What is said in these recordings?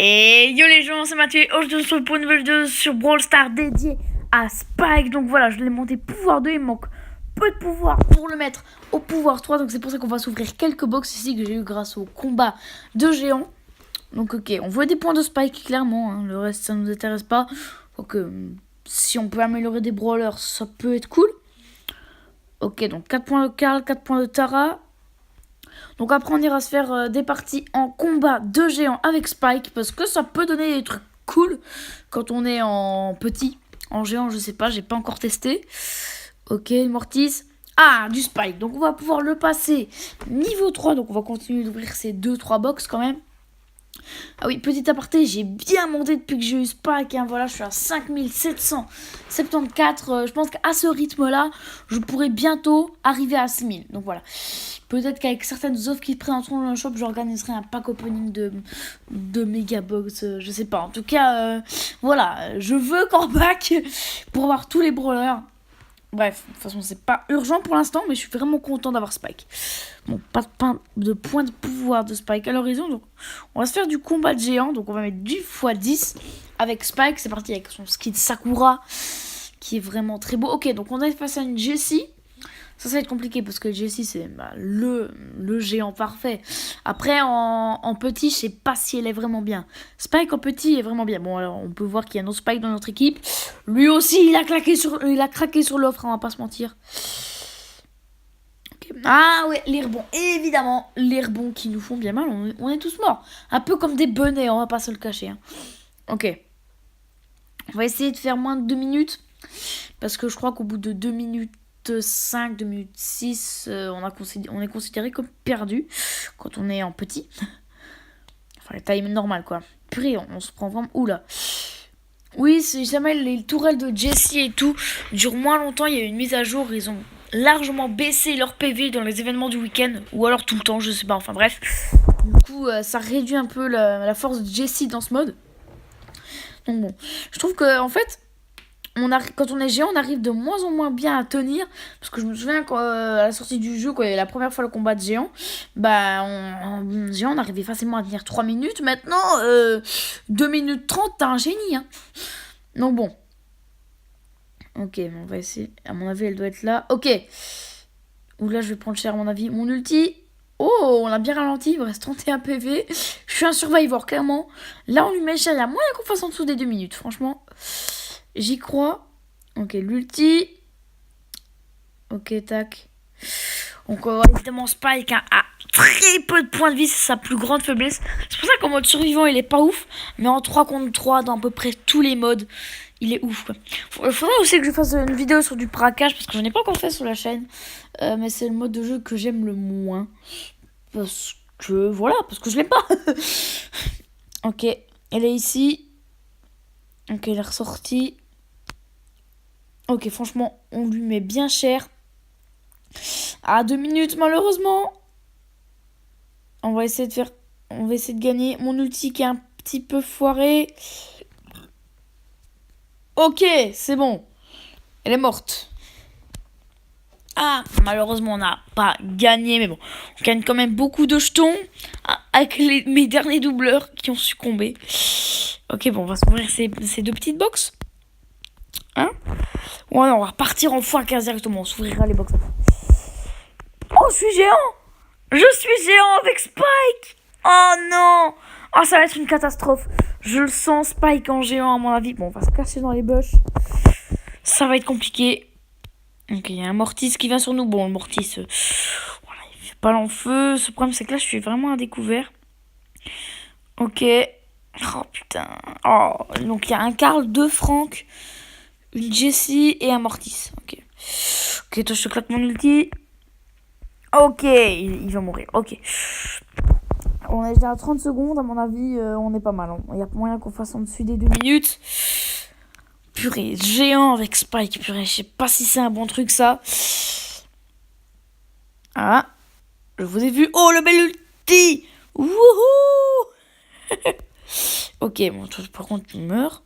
Et yo les gens, c'est Mathieu. Aujourd'hui, on se retrouve pour une nouvelle vidéo sur Brawl Stars dédiée à Spike. Donc voilà, je l'ai monté pouvoir 2. Il me manque peu de pouvoir pour le mettre au pouvoir 3. Donc c'est pour ça qu'on va s'ouvrir quelques box ici que j'ai eu grâce au combat de géants. Donc ok, on voit des points de Spike clairement. Hein. Le reste, ça ne nous intéresse pas. Donc si on peut améliorer des brawlers, ça peut être cool. Ok, donc 4 points de Karl, 4 points de Tara. Donc après on ira se faire des parties en combat de géants avec Spike. Parce que ça peut donner des trucs cool quand on est en petit. En géant je sais pas, j'ai pas encore testé. Ok, Mortis. Ah, du Spike. Donc on va pouvoir le passer niveau 3. Donc on va continuer d'ouvrir ces 2-3 box quand même. Ah oui, petit aparté, j'ai bien monté depuis que j'ai eu Spike. Hein, voilà, je suis à 5774. Je pense qu'à ce rythme-là, je pourrais bientôt arriver à 6000. Donc voilà. Peut-être qu'avec certaines offres qui se présenteront dans le shop, j'organiserai un pack opening de Megabox. Je sais pas. En tout cas, voilà. Je veux comeback pour avoir tous les brawlers. Bref, de toute façon, c'est pas urgent pour l'instant, mais je suis vraiment content d'avoir Spike. Bon, pas de point de pouvoir de Spike à l'horizon, donc on va se faire du combat de géant. Donc on va mettre du x10 avec Spike. C'est parti avec son skin Sakura, qui est vraiment très beau. Ok, donc on est face à une Jessie. Ça va être compliqué parce que Jessie, c'est le géant parfait. Après, en petit, je sais pas si elle est vraiment bien. Spike en petit est vraiment bien. Bon, alors, on peut voir qu'il y a un autre Spike dans notre équipe. Lui aussi, il a craqué sur l'offre, on va pas se mentir. Okay. Ah ouais, les rebonds. Évidemment, les rebonds qui nous font bien mal. On est tous morts. Un peu comme des benets, on va pas se le cacher. Hein. Ok. On va essayer de faire moins de 2 minutes. Parce que je crois qu'au bout de 2 minutes 5, 2 minutes 6, on est considéré comme perdu quand on est en petit. Enfin, la taille normale, quoi. Purée, on se prend vraiment... Oula. Oui, c'est jamais les tourelles de Jessie et tout durent moins longtemps. Il y a eu une mise à jour. Ils ont largement baissé leur PV dans les événements du week-end. Ou alors tout le temps, je sais pas. Enfin bref. Du coup, ça réduit un peu la force de Jessie dans ce mode. Donc bon. Je trouve que, en fait... quand on est géant, on arrive de moins en moins bien à tenir. Parce que je me souviens qu'à la sortie du jeu, quand il y avait la première fois le combat de géant, en géant, on arrivait facilement à tenir 3 minutes. Maintenant, 2 minutes 30, t'as un génie. Hein. Donc bon. Ok, on va essayer. À mon avis, elle doit être là. Ok. Oula, je vais prendre cher à mon avis. Mon ulti. Oh, on l'a bien ralenti. Il me reste 31 PV. Je suis un survivor, clairement. Là, on lui met cher. Il y a moyen qu'on fasse en dessous des 2 minutes, franchement. J'y crois. Ok, l'ulti. Ok, tac. Donc, évidemment, Spike a très peu de points de vie. C'est sa plus grande faiblesse. C'est pour ça qu'en mode survivant, il est pas ouf. Mais en 3 contre 3, dans à peu près tous les modes, il est ouf. Il faudrait aussi que je fasse une vidéo sur du braquage. Parce que je n'en ai pas encore fait sur la chaîne. Mais c'est le mode de jeu que j'aime le moins. Parce que, voilà, parce que je l'aime pas. Ok, elle est ici. Ok, elle est ressortie. Ok, franchement, on lui met bien cher. À 2 minutes, malheureusement. On va essayer de gagner. Mon ulti qui est un petit peu foiré. Ok, c'est bon. Elle est morte. Ah, malheureusement, on n'a pas gagné. Mais bon, on gagne quand même beaucoup de jetons. Avec mes derniers doubleurs qui ont succombé. Ok, bon, on va s'ouvrir ces 2 petites boxes. Hein? Ouais, on va repartir en x15 directement. On s'ouvrira les box après. Oh, je suis géant! Je suis géant avec Spike! Oh non! Oh, ça va être une catastrophe. Je le sens, Spike en géant, à mon avis. Bon, on va se cacher dans les bush. Ça va être compliqué. Ok, il y a un Mortis qui vient sur nous. Bon, le Mortis, voilà, il fait pas l'enfeu. Ce problème, c'est que là, je suis vraiment à découvert. Ok. Oh, putain. Oh, donc il y a un Karl, 2 Franck, une Jessie et un Mortis. Ok. Ok, toi, je te claque mon ulti. Ok, il va mourir. Ok. On est déjà à 30 secondes. À mon avis, on est pas mal. Il y a moyen qu'on fasse en dessus des 2 minutes. Purée, géant avec Spike. Purée, je sais pas si c'est un bon truc, ça. Ah, je vous ai vu. Oh, le bel ulti. Wouhou. Ok, bon, par contre, tu meurs.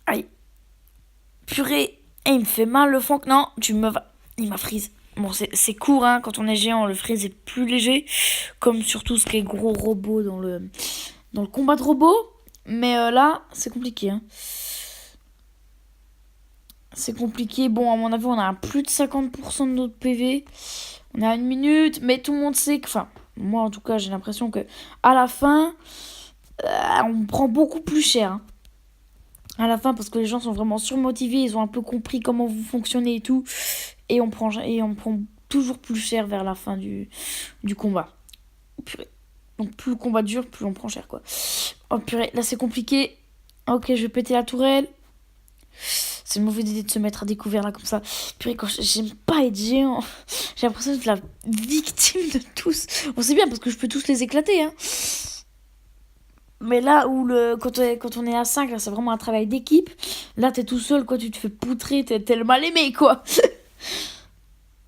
Aïe. Purée. Et il me fait mal, le Franck. Non, il m'a freeze. Bon, c'est court, hein, quand on est géant, le freeze est plus léger. Comme sur tout ce qui est gros robot dans le combat de robots. Mais là, c'est compliqué. Hein. C'est compliqué. Bon, à mon avis, on a plus de 50% de notre PV. On est à 1 minute. Mais tout le monde sait que... Enfin, moi, en tout cas, j'ai l'impression que à la fin, on prend beaucoup plus cher. Hein. À la fin, parce que les gens sont vraiment surmotivés. Ils ont un peu compris comment vous fonctionnez et tout. Et on prend toujours plus cher vers la fin du combat. Oh, purée. Donc plus le combat dure, plus on prend cher, quoi. Oh purée, là c'est compliqué. Ok, je vais péter la tourelle. C'est une mauvaise idée de se mettre à découvert là comme ça. Purée, quand j'aime pas être géant. J'ai l'impression d'être la victime de tous. Bon, c'est bien parce que je peux tous les éclater, hein. Mais là où quand on est à 5, là c'est vraiment un travail d'équipe. Là t'es tout seul, quoi, tu te fais poutrer, t'es le mal aimé, quoi.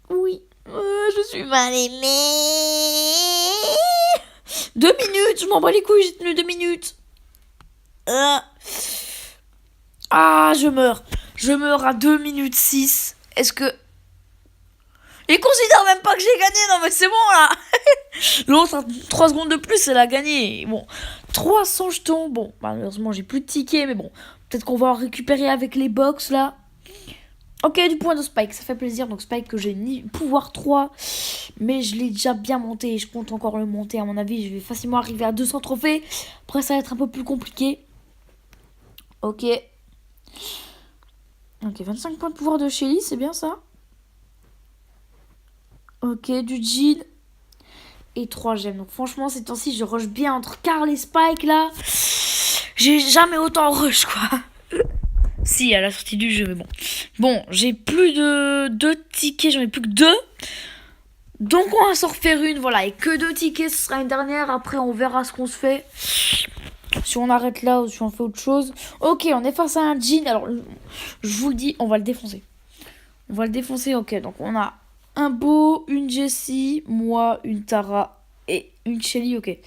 Oui, je suis mal aimé. 2 minutes, je m'en bats les couilles, j'ai tenu 2 minutes. Ah, je meurs. Je meurs à 2 minutes 6. Est-ce que... Il considère même pas que j'ai gagné. Non mais c'est bon là. L'autre, 3 secondes de plus, elle a gagné. Bon, 300 jetons. Bon, malheureusement, j'ai plus de tickets. Mais bon, peut-être qu'on va en récupérer avec les box là. Ok, du point de Spike, ça fait plaisir. Donc Spike que j'ai ni pouvoir 3. Mais je l'ai déjà bien monté. Et je compte encore le monter. À mon avis, je vais facilement arriver à 200 trophées. Après, ça va être un peu plus compliqué. Ok. Ok, 25 points de pouvoir de Shelly, c'est bien ça. Ok, du Jean. Et 3 gemmes. Donc franchement, ces temps-ci, je rush bien entre Carl et Spike là. J'ai jamais autant rush, quoi. Si, à la sortie du jeu, mais bon. Bon, j'ai plus de 2 tickets, j'en ai plus que 2. Donc on va s'en refaire une, voilà. Et que 2 tickets, ce sera une dernière. Après, on verra ce qu'on se fait. Si on arrête là ou si on fait autre chose. Ok, on est face à un Jean. Alors, je vous le dis, on va le défoncer. On va le défoncer, ok. Donc on a un Beau, une Jessie, moi, une Tara et une Shelly, ok.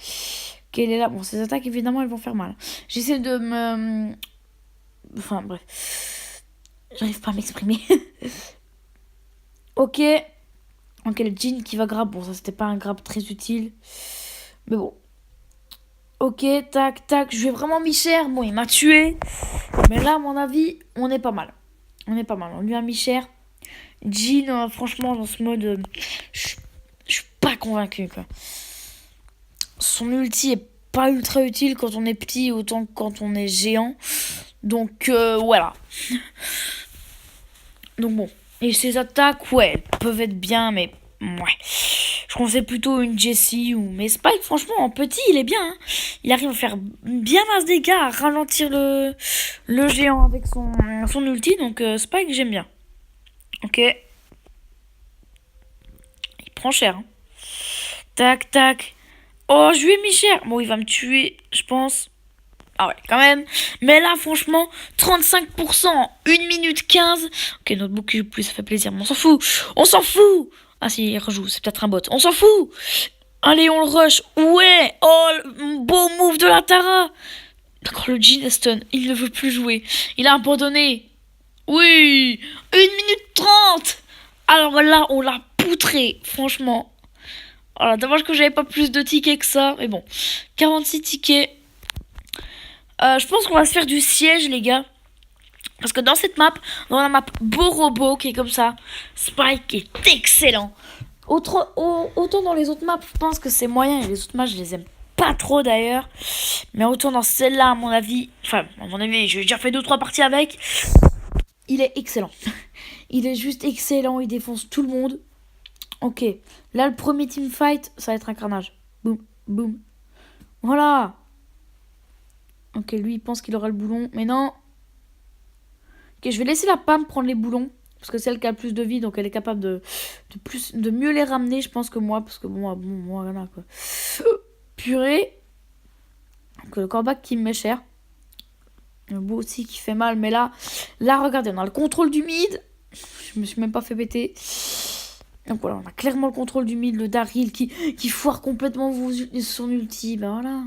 Qu'elle est là. Bon, ces attaques, évidemment, elles vont faire mal. J'essaie de me... Enfin, bref. J'arrive pas à m'exprimer. Ok. Ok, le Jean qui va grab. Bon, ça, c'était pas un grab très utile. Mais bon. Ok, tac, tac. Je vais vraiment mis cher. Bon, il m'a tué. Mais là, à mon avis, on est pas mal. On est pas mal. On lui a mis cher. Jean, franchement, dans ce mode, je suis pas convaincu, quoi. Son ulti est pas ultra utile quand on est petit, autant que quand on est géant. Donc, voilà. Donc, bon. Et ses attaques, ouais, elles peuvent être bien, mais ouais. Je conseille plutôt une Jessie ou... Mais Spike, franchement, en petit, il est bien. Hein. Il arrive à faire bien masse de dégâts, à ralentir le géant avec son ulti. Donc, Spike, j'aime bien. Ok. Il prend cher. Hein. Tac, tac. Oh, je lui ai mis cher. Bon, il va me tuer, je pense. Ah ouais, quand même. Mais là, franchement, 35%, 1 minute 15. Ok, notre bouc qui joue plus, ça fait plaisir. Mais on s'en fout. On s'en fout. Ah si, il rejoue, c'est peut-être un bot. On s'en fout. Allez, on le rush. Ouais. Oh, le beau move de la Tara. D'accord, le Jean Aston, il ne veut plus jouer. Il a abandonné. Oui. 1 minute 30. Alors là, on l'a poutré, franchement. Voilà, dommage que j'avais pas plus de tickets que ça. Mais bon, 46 tickets. Je pense qu'on va se faire du siège, les gars. Parce que dans cette map, dans la map Beau Robot qui est comme ça, Spike est excellent. Autant dans les autres maps, je pense que c'est moyen. Et les autres maps, je les aime pas trop d'ailleurs. Mais autant dans celle-là, à mon avis, j'ai déjà fait 2-3 parties avec. Il est excellent. Il est juste excellent, il défonce tout le monde. Ok, là le premier teamfight, ça va être un carnage. Boum, boum. Voilà. Ok, lui il pense qu'il aura le boulon, mais non. Ok, je vais laisser la Pam prendre les boulons. Parce que c'est elle qui a le plus de vie, donc elle est capable de mieux les ramener, je pense, que moi. Parce que moi, voilà quoi. Purée. Donc le corbac qui me met cher. Le beau aussi qui fait mal, mais là, regardez, on a le contrôle du mid. Je me suis même pas fait péter. Donc voilà, on a clairement le contrôle du mid, le Daryl qui foire complètement son ulti. Ben voilà.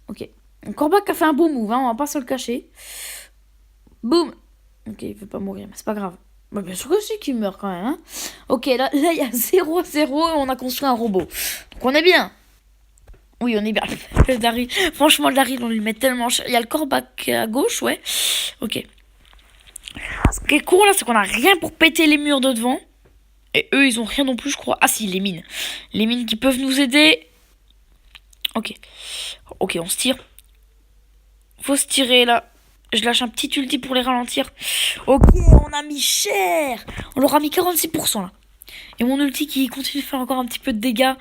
Ok. Corbac a fait un beau move, hein, on va pas se le cacher. Boum. Ok, il veut pas mourir, mais c'est pas grave. Bah, bien sûr que c'est qu'il meurt quand même. Hein. Ok, là il y a 0-0 et on a construit un robot. Donc on est bien. Oui, on est bien. Le Daryl. Franchement, le Daryl, on lui met tellement cher. Il y a le corbac à gauche, ouais. Ok. Ce qui est cool là, c'est qu'on a rien pour péter les murs de devant. Et eux, ils ont rien non plus, je crois. Ah si, les mines. Les mines qui peuvent nous aider. Ok. Ok, on se tire. Faut se tirer là. Je lâche un petit ulti pour les ralentir. Ok, on a mis cher. On leur a mis 46% là. Et mon ulti qui continue de faire encore un petit peu de dégâts.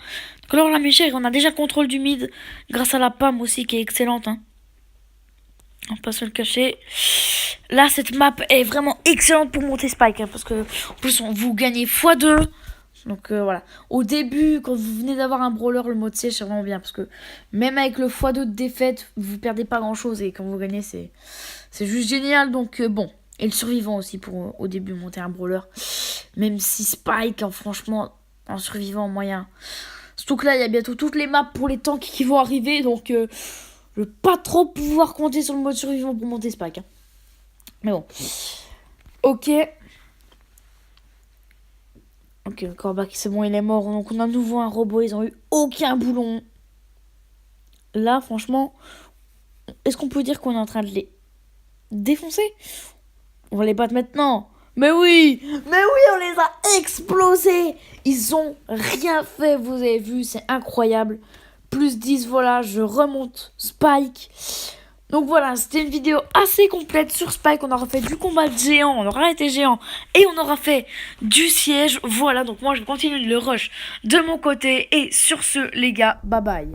Donc là, on l'a mis cher et on a déjà le contrôle du mid. Grâce à la PAM aussi qui est excellente. Hein. On va pas se le cacher. Là, cette map est vraiment excellente pour monter Spike. Hein, parce que, en plus, vous gagnez x2. Donc voilà. Au début, quand vous venez d'avoir un brawler, le mode siège, c'est vraiment bien. Parce que même avec le x2 de défaite, vous perdez pas grand chose. Et quand vous gagnez, c'est juste génial. Donc bon. Et le survivant aussi pour au début monter un brawler. Même si Spike, hein, franchement, en survivant moyen. Surtout que là, il y a bientôt toutes les maps pour les tanks qui vont arriver. Donc je vais pas trop pouvoir compter sur le mode survivant pour monter Spike. Hein. Mais bon. Ok. Ok, le corbac, c'est bon, il est mort. Donc on a à nouveau un robot. Ils ont eu aucun boulon. Là, franchement, est-ce qu'on peut dire qu'on est en train de les défoncer? On va les battre maintenant. Mais oui, on les a explosés. Ils ont rien fait, vous avez vu, c'est incroyable. Plus 10, voilà, je remonte Spike. Donc voilà, c'était une vidéo assez complète sur Spike. On aura fait du combat de géant, on aura été géant et on aura fait du siège. Voilà, donc moi je continue le rush de mon côté. Et sur ce, les gars, bye bye.